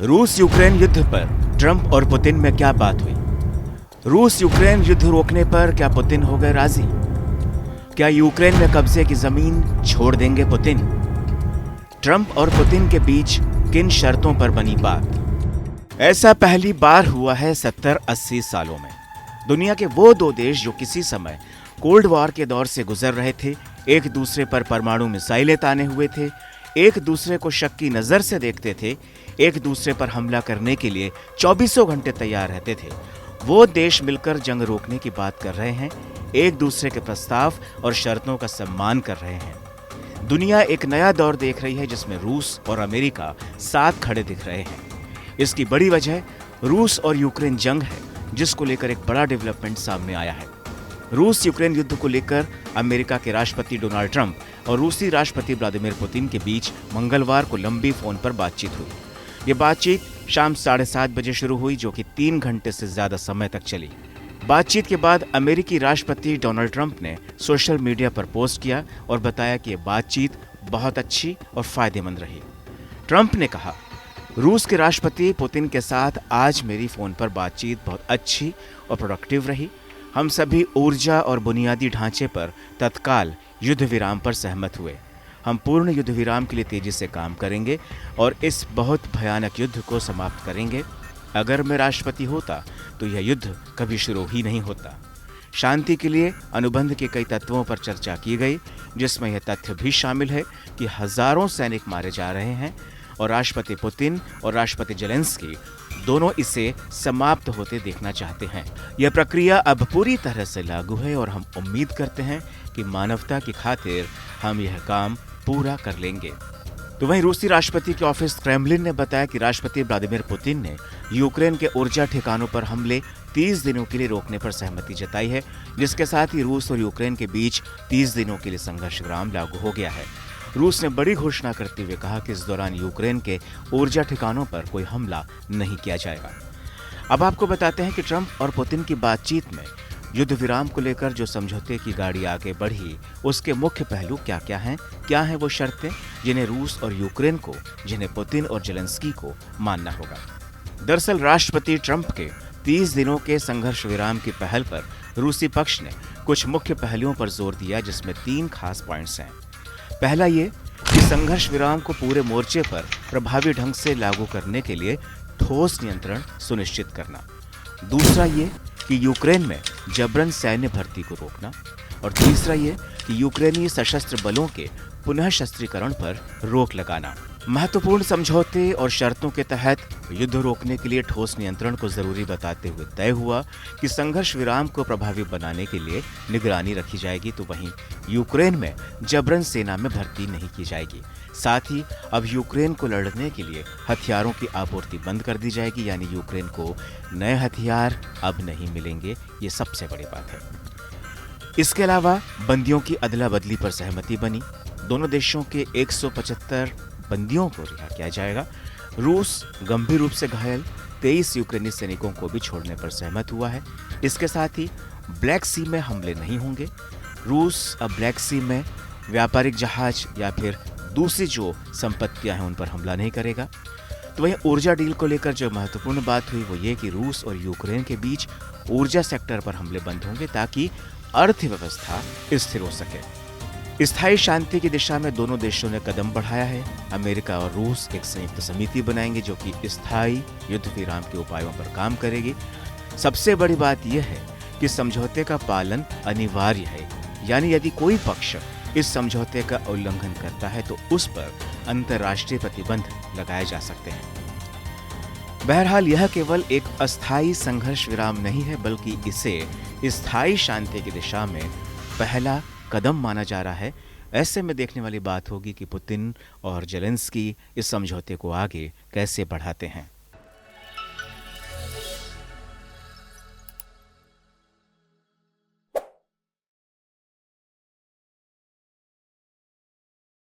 रूस यूक्रेन युद्ध पर ट्रंप और पुतिन में क्या बात हुई? रूस यूक्रेन युद्ध रोकने पर क्या पुतिन हो गए राजी? क्या यूक्रेन में कब्जे की जमीन छोड़ देंगे पुतिन? ट्रंप और पुतिन के बीच किन शर्तों पर बनी बात? ऐसा पहली बार हुआ है 70-80 सालों में। दुनिया के वो दो देश जो किसी समय कोल्ड वॉर के दौर से गुजर रहे थे, एक दूसरे पर परमाणु मिसाइलें ताने हुए थे, एक दूसरे को शक की नजर से देखते थे, एक दूसरे पर हमला करने के लिए 24 घंटे तैयार रहते थे, वो देश मिलकर जंग रोकने की बात कर रहे हैं, एक दूसरे के प्रस्ताव और शर्तों का सम्मान कर रहे हैं। दुनिया एक नया दौर देख रही है जिसमें रूस और अमेरिका साथ खड़े दिख रहे हैं। इसकी बड़ी वजह रूस और यूक्रेन जंग है, जिसको लेकर एक बड़ा डेवलपमेंट सामने आया है। रूस यूक्रेन युद्ध को लेकर अमेरिका के राष्ट्रपति डोनाल्ड ट्रंप और रूसी राष्ट्रपति व्लादिमीर पुतिन के बीच मंगलवार को लंबी फोन पर बातचीत हुई। ये बातचीत शाम 7:30 बजे शुरू हुई, जो कि 3 घंटे से ज्यादा समय तक चली। बातचीत के बाद अमेरिकी राष्ट्रपति डोनाल्ड ट्रंप ने सोशल मीडिया पर पोस्ट किया और बताया कि यह बातचीत बहुत अच्छी और फायदेमंद रही। ट्रंप ने कहा, रूस के राष्ट्रपति पुतिन के साथ आज मेरी फोन पर बातचीत बहुत अच्छी और प्रोडक्टिव रही। हम सभी ऊर्जा और बुनियादी ढांचे पर तत्काल युद्ध विराम पर सहमत हुए। हम पूर्ण युद्ध विराम के लिए तेजी से काम करेंगे और इस बहुत भयानक युद्ध को समाप्त करेंगे। अगर मैं राष्ट्रपति होता तो यह युद्ध कभी शुरू ही नहीं होता। शांति के लिए अनुबंध के कई तत्वों पर चर्चा की गई, जिसमें यह तथ्य भी शामिल है कि हजारों सैनिक मारे जा रहे हैं और राष्ट्रपति पुतिन और राष्ट्रपति जेलेंस्की दोनों इसे समाप्त होते देखना चाहते हैं। यह प्रक्रिया अब पूरी तरह से लागू है और हम उम्मीद करते हैं कि मानवता की खातिर हम यह काम पूरा कर लेंगे। तो वहीं रूसी राष्ट्रपति के ऑफिस क्रेमलिन ने बताया कि राष्ट्रपति व्लादिमीर पुतिन ने यूक्रेन के ऊर्जा ठिकानों पर हमले 30 दिनों के लिए रोकने पर सहमति जताई है, जिसके साथ ही रूस और यूक्रेन के बीच 30 दिनों के लिए संघर्ष विराम लागू हो गया है। रूस ने बड़ी घोषणा करते हुए कहा कि इस दौरान यूक्रेन के ऊर्जा ठिकानों पर कोई हमला नहीं किया जाएगा। अब आपको बताते हैं कि ट्रंप और पुतिन की बातचीत में युद्ध विराम को लेकर जो समझौते की गाड़ी आगे बढ़ी, उसके मुख्य पहलू क्या हैं वो शर्तें जिन्हें रूस और यूक्रेन को, जिन्हें पुतिन और जेलेंस्की को मानना होगा। दरअसल राष्ट्रपति ट्रंप के 30 दिनों के संघर्ष विराम की पहल पर रूसी पक्ष ने कुछ मुख्य पहलुओं पर जोर दिया, जिसमें 3 खास पॉइंट्स हैं। पहला ये कि संघर्ष विराम को पूरे मोर्चे पर प्रभावी ढंग से लागू करने के लिए ठोस नियंत्रण सुनिश्चित करना। दूसरा ये कि यूक्रेन में जबरन सैन्य भर्ती को रोकना। और तीसरा ये कि यूक्रेनी सशस्त्र बलों के पुनः शस्त्रीकरण पर रोक लगाना। महत्वपूर्ण समझौते और शर्तों के तहत युद्ध रोकने के लिए ठोस नियंत्रण को जरूरी बताते हुए तय हुआ कि संघर्ष विराम को प्रभावी बनाने के लिए निगरानी रखी जाएगी, तो वहीं यूक्रेन में जबरन सेना में भर्ती नहीं की जाएगी। साथ ही अब यूक्रेन को लड़ने के लिए हथियारों की आपूर्ति बंद कर दी जाएगी, यानी यूक्रेन को नए हथियार अब नहीं मिलेंगे। ये सबसे बड़ी बात है। इसके अलावा बंदियों की अदला बदली पर सहमति बनी। दोनों देशों के 175 बंदियों को रिहा किया जाएगा। रूस गंभीर रूप से घायल 23 यूक्रेनी सैनिकों को भी छोड़ने पर सहमत हुआ है। इसके साथ ही ब्लैक सी में हमले नहीं होंगे। रूस अब ब्लैक सी में व्यापारिक जहाज या फिर दूसरी जो संपत्तियां हैं उन पर हमला नहीं करेगा। तो वहीं ऊर्जा डील को लेकर जो महत्वपूर्ण बात हुई वो ये कि रूस और यूक्रेन के बीच ऊर्जा सेक्टर पर हमले बंद होंगे, ताकि अर्थव्यवस्था स्थिर हो सके। स्थायी शांति की दिशा में दोनों देशों ने कदम बढ़ाया है। अमेरिका और रूस एक संयुक्त समिति बनाएंगे जो कि स्थायी युद्ध विराम के उपायों पर काम करेगी। सबसे बड़ी बात यह है कि समझौते का पालन अनिवार्य है, यानी यदि कोई पक्ष इस समझौते का उल्लंघन करता है तो उस पर अंतर्राष्ट्रीय प्रतिबंध लगाए जा सकते हैं। बहरहाल यह केवल एक अस्थायी संघर्ष विराम नहीं है, बल्कि इसे स्थायी शांति की दिशा में पहला कदम माना जा रहा है। ऐसे में देखने वाली बात होगी कि पुतिन और जेलेंस्की इस समझौते को आगे कैसे बढ़ाते हैं।